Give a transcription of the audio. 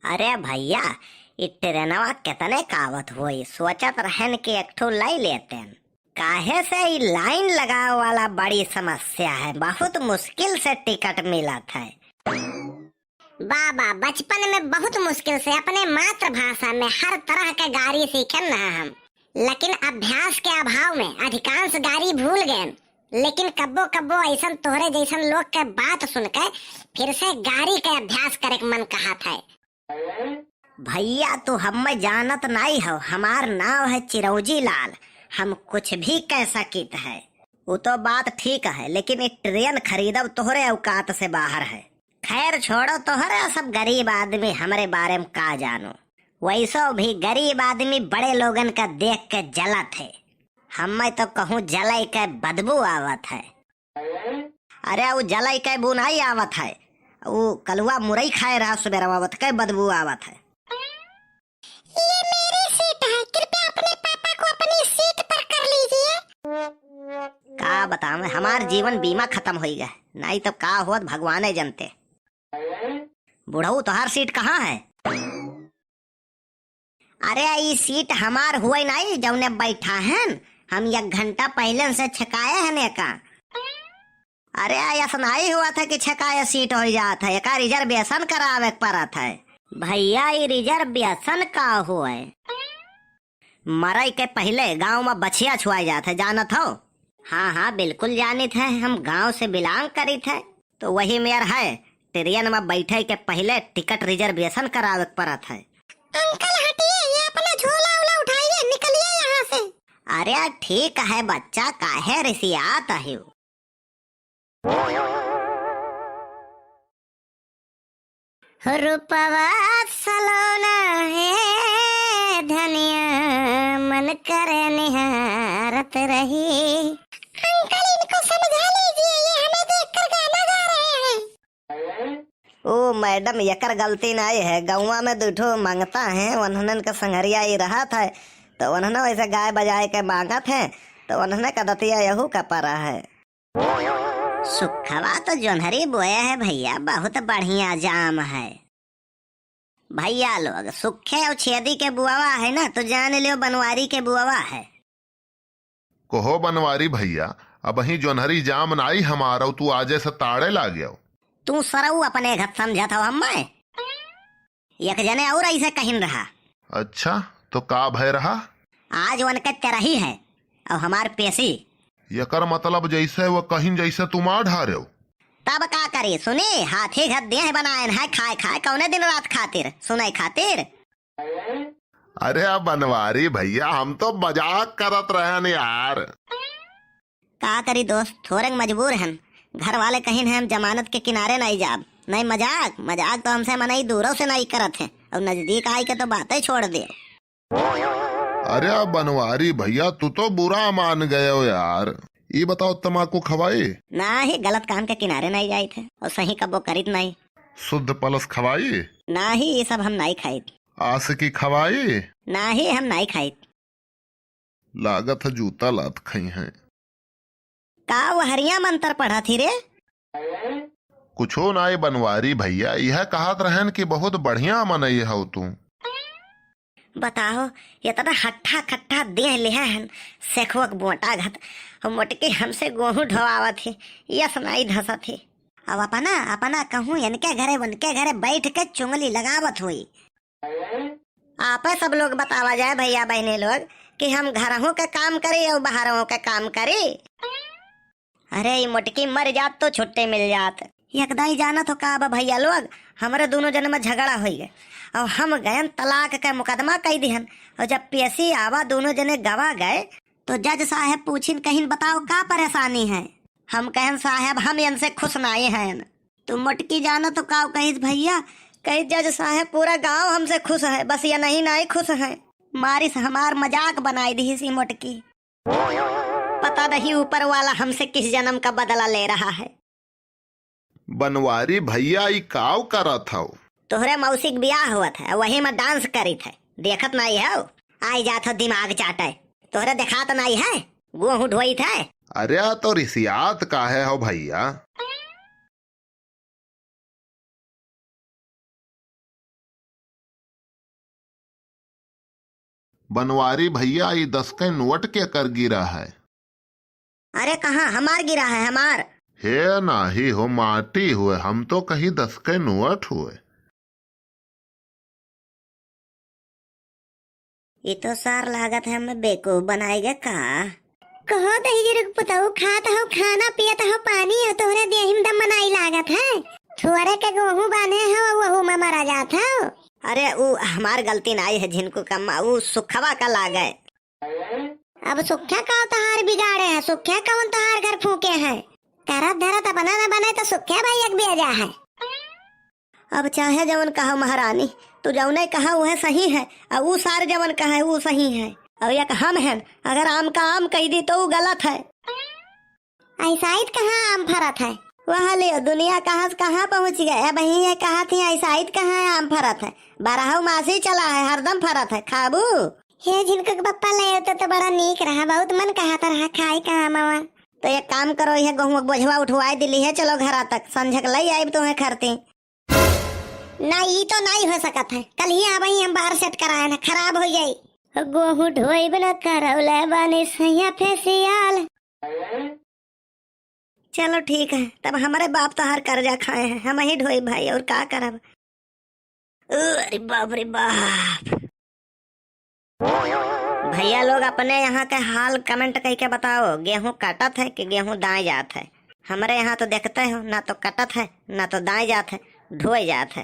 अरे भैया, इ ट्रेनवा कितने कावत हुई, सोचत रहन कि एक ठो लाई लेते हैं। काहे से इ लाइन लगावे वाला बड़ी समस्या है, बहुत मुश्किल से टिकट मिला था। बाबा बचपन में बहुत मुश्किल से अपने मातृभाषा में हर तरह के गाड़ी सीखे न हम, लेकिन अभ्यास के अभाव में अधिकांश गाड़ी भूल गए। लेकिन कब्बो कब्बो ऐसा तोहरे जैसन लोग के बात सुन के फिर से गाड़ी के अभ्यास करे के मन कहा था। भैया तू हमें जानत नहीं हो, हमार नाम है चिरौजी लाल, हम कुछ भी कह सकित है। वो तो बात ठीक है, लेकिन एक ट्रेन खरीदब तोहरे औकात से बाहर है। खैर छोड़ो, तोहरे सब गरीब आदमी हमारे बारे में का जानो। वैसो भी गरीब आदमी बड़े लोगन का देख के जलत है। हमें तो कहूँ जलाई के बदबू आवत है। अरे वो जलाई के बुनाई आवत है, वो कलुआ मुरई खाए रहा सुबह आवत के बदबू आवत है। ये मेरी सीट है, कृपया अपने पापा को अपनी सीट पर कर लीजिए। का बताऊं, हमार जीवन बीमा खत्म हो गया, नहीं तो का होत भगवाने जनते। बुढ़ऊ तोहार सीट कहाँ है? अरे ये सीट हमार हुए नहीं, जौने बैठा है हम 1 घंटा पहले से छकाए है ने का। अरे ऐसा नहीं हुआ था कि छकाए सीट हो जाता है, का रिजर्वेशन करावे पड़ा था। भैया ये रिजर्वेशन का हुआ है? मरई के पहले गांव में बछिया छुआ जाता है, जानत हो? हाँ हाँ बिल्कुल जानित है, हम गांव से बिलोंग करी थे। तो वही मेयर है, ट्रेन में बैठे के पहले टिकट रिजर्वेशन करावे पड़ा था। अंकल हटिए, ये अपना झोला उला उठाइए, निकलिए यहाँ से। अरे ठीक है बच्चा, काहे रिसियात है। रूपवा सलोना है धनिया, मन करे निहारत रही। अंकल इनको समझा लीजिए, ये हमें देखकर गाना गा रहे हैं। ओ मैडम, यकर गलती नहीं है, गौवा में दूठो मांगता है, उन्होंने का संगरिया ही रहा था, तो उन्होंने वैसे गाय बजाए के मांगा थे, तो उन्होंने कदतिया यहू का परा है। सुखवा तो जोन्हरी बोया है भैया, बहुत बढ़िया जाम है। भैया लोग सुखे और छेदी के बुआवा है ना, तो जान लियो बनवारी के बुआवा है। कहो बनवारी भैया, अब ही जोन्हरी जाम नाई हमारा, तू आजे से ताड़े ला गया। तू सरऊ अपने घर समझा था हमें, एक जने और ऐसे कहीं रहा। अच्छा तो का भय रहा? आज उनके तेरही है और हमार पेशी। यकर मतलब जैसे वो कहीं जैसे तुम आ ढारे हो। तब का करी सुनी, हाथी गद्दे बनाए है, खाए खाए कौने दिन रात खातिर, सुनाई खातिर। अरे अब बनवारी भैया, हम तो मजाक करत रहन यार। का करी दोस्त, थोड़े मजबूर हैं, घर वाले कहीं हम जमानत के किनारे नहीं जाब। नहीं मजाक मजाक तो हमसे मनाई दूरों से नहीं करत है, और नजदीक आई के तो बातें छोड़ दे। अरे बनवारी भैया, तू तो बुरा मान गए हो यार। ये बताओ, तम्बाकू खवाई? ना ही गलत काम के किनारे नहीं जाए थे, और सही कबो करीत नहीं। शुद्ध पलस खवाई? ना ही ये सब हम नहीं खाई। आशिकी खवाई? ना ही हम नहीं खाई। लागत है जूता लात खाई है। का वो हरिया मंत्र पढ़ा थी रे? कुछो नाई बनवारी भैया, यह कहत रहन कि बहुत बढ़िया मनई हो तू। बताओ, ये तो हट्ठा खट्ठा देह लिया है, सेखवक बोटा घत, और मोटकी हमसे गेहूं ढोआवा थी, ये सुनाई धसा थी। अब अपना अपना कहूँ इनके घरे उनके घरे बैठ के चुंगली लगावत हुई। आपे सब लोग बतावा जाए भैया बहने लोग कि हम घरों के काम करे और बाहरों के काम करे। अरे ये मोटकी मर जात तो छुट्टे मिल जात। यकदाई जाना तो का भैया लोग, हमारे दोनों जन में झगड़ा हो गए और हम गए तलाक का मुकदमा कई दिहन, और जब पेशी आवा दोनों जने गवा गए तो जज साहब पूछिन कहीं बताओ का परेशानी है। हम कहन साहब हम इनसे खुश नहीं हैं। तुम मोटकी जानो तो का कही भैया, कही जज साहब पूरा गांव हमसे खुश है, बस ये नहीं खुश है। मारिस हमार मजाक बनाई दी सी मोटकी। पता नहीं ऊपर वाला हमसे किस जन्म का बदला ले रहा है। बनवारी भैया, ई काव करत था? तोहरे मौसी के ब्याह हुआ था, वही में डांस करी थे, देखत नहीं है? आई जात हो दिमाग चाटे, तोहरे देखात नहीं है? गेहूं ढोई थे। अरे तो रिसियात का है हो भैया। बनवारी भैया ये 10 के नोट के कर गिरा है। अरे कहाँ हमार गिरा है हमार। हे नाही हो माटी हुए, हम तो कहीं 10 के नोट हुए। ये तो सार लागत है हमें बेवकूफ बनाएगा का। कहो दही रुक पुताऊ, खात हो खाना पियत हो पानी हो, तोहरे देहिम दम मनाई लागत है। थुअरे के गेहूं बांधे हो वहू में मरा जात हो। अरे वो हमार गलती नहीं है, जिनको कम वो सुखवा का लागे। अब सुख्या का तहार बिगाड़े है, सुख्या कौन तहार घर फूके है। करत धरत अपना न बने तो सुख्या भाई एक बेजा है। अब चाहे जवन कहा महारानी, तू जवने कहा वह सही है, और वो सार जवन कहा है वो सही है। और एक हम है, अगर आम का आम कह दी तो वो गलत है। ऐसा कहाँ आम फरत है। वह ले दुनिया कहाँ से कहाँ पहुँच गए। बही ये कहा थी ऐसा कहाँ है आम फरत है। 12 मासी चला है, हरदम फरत है। खाबू हे जिनको पप्पा ले तो बड़ा नीक रहा, बहुत मन कहा रहा खाई कहा मामा। तो एक काम करो, यह गेहूं बोझवा उठवाई दिली है, चलो घर तक संझक लई आई तुम्हें खरती। नहीं तो नहीं हो सकत है, कल ही अब हम बाहर सेट कराए ना, खराब हो जाये। गेहूं ढोई बना करौले बानी सैया फेसियाल। चलो ठीक है, तब हमारे बाप तो हर कर्जा खाए हैं, हम ही ढोई भाई, और क्या करब। अरे बाप रे बाप। भैया लोग अपने यहाँ के हाल कमेंट करके बताओ, गेहूं कटत है कि गेहूं दाएं जात है। हमारे यहाँ तो देखते हो, ना तो कटत है ना तो दाएं जात है, ढोए जात है।